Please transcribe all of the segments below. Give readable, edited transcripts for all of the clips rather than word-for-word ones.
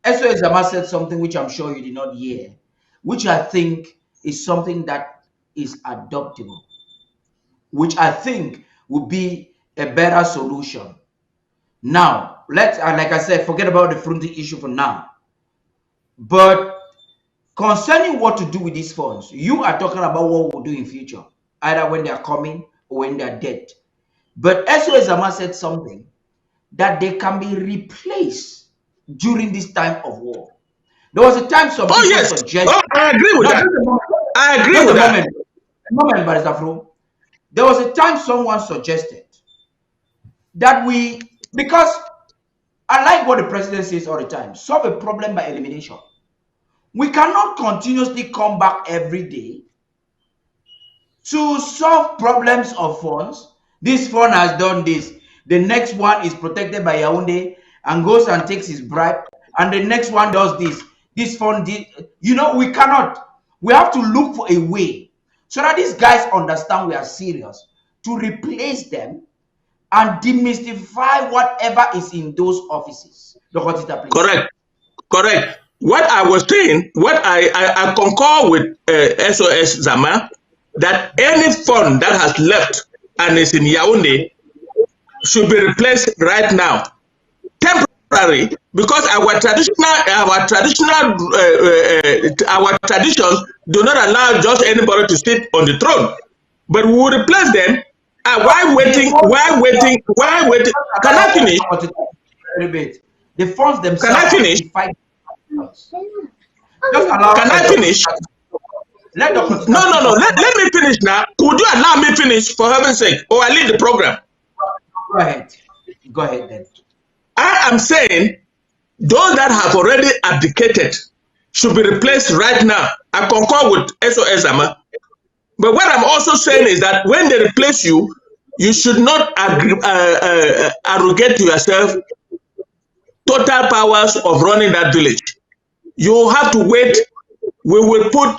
SOS Zama said something which I'm sure you did not hear, which I think is something that is adoptable, which I think would be a better solution. Now, let's, like I said, forget about the fronting issue for now. But concerning what to do with these funds, you are talking about what we'll do in future, either when they are coming or when they are dead. But SOS Zama said something that they can be replaced during this time of war. There was a time some Oh, people yes. suggested. Oh, I agree with No, that. just a moment. I agree Just with a that. moment. A moment, Barrister Flo. There was a time someone suggested that because I like what the president says all the time, solve a problem by elimination. We cannot continuously come back every day to solve problems of funds. This fund has done this. The next one is protected by Yaoundé and goes and takes his bribe. And the next one does this. This fund did. You know, we cannot. We have to look for a way so that these guys understand we are serious to replace them and demystify whatever is in those offices. Dr. Tita, please. Correct. Correct. What I was saying, what I concur with SOS Zama, that any fund that has left and is in Yaoundé should be replaced right now, temporary, because our traditions do not allow just anybody to sit on the throne, but we will replace them. Why waiting? Why waiting? Why waiting? Can I finish? The funds Can I themselves finish? just allow. Can I finish? Let Dr. Tita No, no, no. Let me finish now. Could you allow me finish for heaven's sake, or I leave the program? Go ahead. Go ahead then. I am saying those that have already abdicated should be replaced right now. I concur with SOS Zama. But what I'm also saying is that when they replace you, you should not arrogate to yourself total powers of running that village. You have to wait. We will put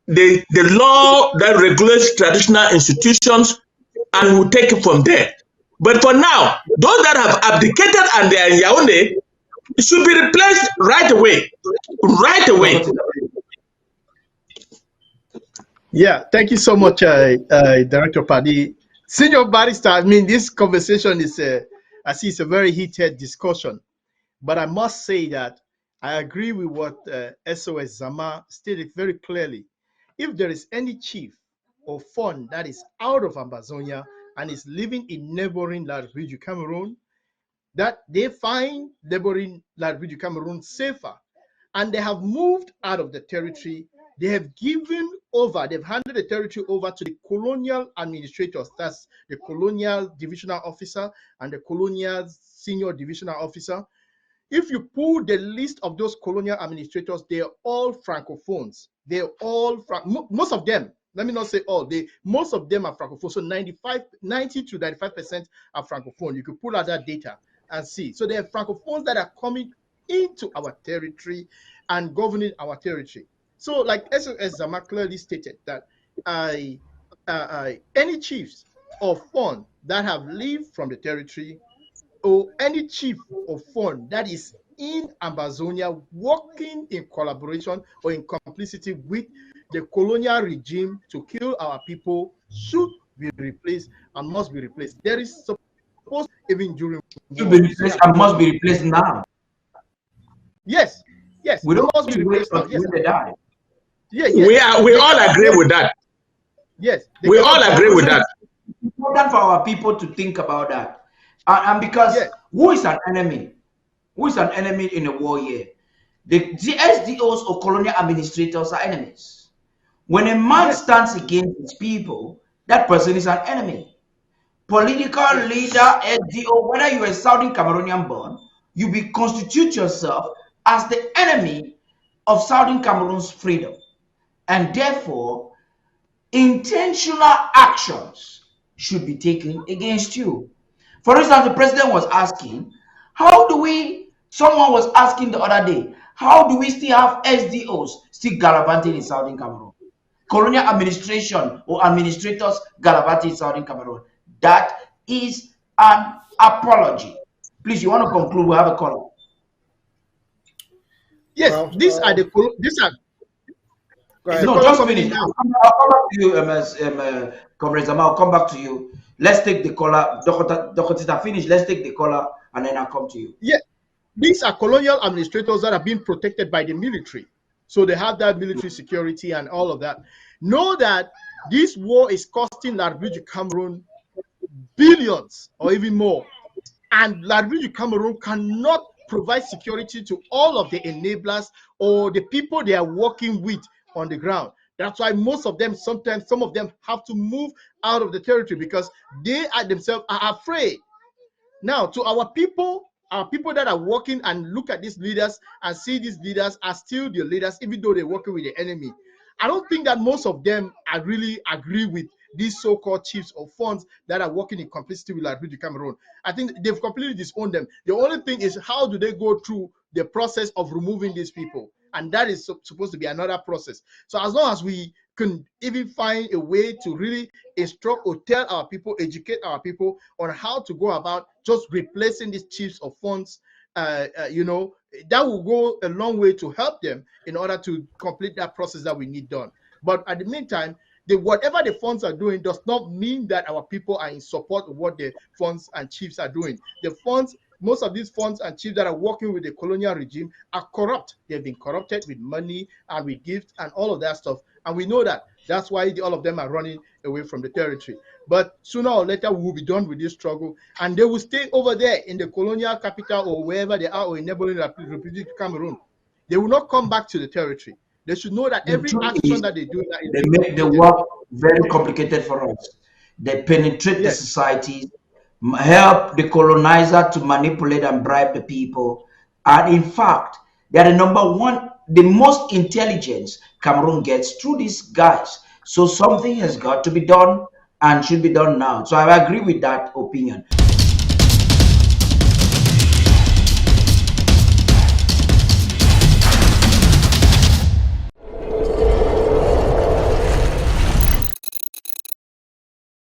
the law that regulates traditional institutions, and we'll take it from there. But for now, those that have abdicated and they are in Yaoundé, it should be replaced right away. Right away. Yeah, thank you so much, Director Paddy. Senior Barrister, I mean, this conversation is, I see it's a very heated discussion. But I must say that I agree with what SOS Zama stated very clearly. If there is any chief or fund that is out of Ambazonia and is living in neighboring Larvidu, Cameroon, that they find neighboring Larvidu, Cameroon safer, and they have moved out of the territory, they have given over, they've handed the territory over to the colonial administrators, that's the colonial divisional officer and the colonial senior divisional officer. If you pull the list of those colonial administrators, they're all francophones. They're all, most of them, let me not say all, most of them are francophone. So 90 to 95% are francophone. You could pull out that data and see. So there are francophones that are coming into our territory and governing our territory. So like SOS Zama clearly stated that any chiefs or fund that have lived from the territory, or any chief or fund that is in Ambazonia working in collaboration or in complicity with the colonial regime to kill our people should be replaced and must be replaced. There is supposed even during Should be replaced and must be replaced now. Yes, yes, We don't must be replaced now. Yes, they die. yeah, yes. We all agree with that. Yes, we all agree with that. It's important for our people to think about that. And because who is an enemy? Who is an enemy in a war here? The SDOs or colonial administrators are enemies. When a man stands against his people, that person is an enemy. Political leader, SDO, whether you are Southern Cameroonian born, you be constitute yourself as the enemy of Southern Cameroon's freedom. And therefore, intentional actions should be taken against you. For instance, the president was asking, someone was asking the other day, how do we still have SDOs still gallivanting in Southern Cameroon? Colonial administration or administrators gallivanting in Southern Cameroon. That is an apology. Please, you want to conclude? We have a call. Yes, these are no, just finish. I'll come back to you, Comrade Zama. I'll come back to you. Let's take the caller. Dr. Finish. Let's take the caller, and then I'll come to you. Yeah, these are colonial administrators that are being protected by the military. So they have that military security and all of that. Know that this war is costing Larbuju Cameroon billions or even more. And Larbuju Cameroon cannot provide security to all of the enablers or the people they are working with on the ground. That's why most of them, sometimes some of them have to move out of the territory because they are themselves are afraid. Now, to our people that are working and look at these leaders and see these leaders are still the leaders, even though they're working with the enemy. I don't think that most of them are really agree with these so-called chiefs of funds that are working in complicity with Larbuju Cameroon. I think they've completely disowned them. The only thing is, how do they go through the process of removing these people? And that is supposed to be another process. So as long as we can even find a way to really instruct or tell our people, educate our people on how to go about just replacing these chiefs of funds, you know, that will go a long way to help them in order to complete that process that we need done. But at the meantime, whatever the funds are doing does not mean that our people are in support of what the funds and chiefs are doing. The funds, most of these funds and chiefs that are working with the colonial regime are corrupt. They've been corrupted with money and with gifts and all of that stuff. And we know that. That's why all of them are running away from the territory. But sooner or later, we will be done with this struggle. And they will stay over there in the colonial capital or wherever they are or in neighboring Republic of Cameroon. They will not come back to the territory. They should know that every action that they do, they make the work very complicated for us. They penetrate the societies, help the colonizer to manipulate and bribe the people. And in fact, they are the number one, the most intelligence Cameroon gets through these guys. So something has got to be done and should be done now. So I agree with that opinion.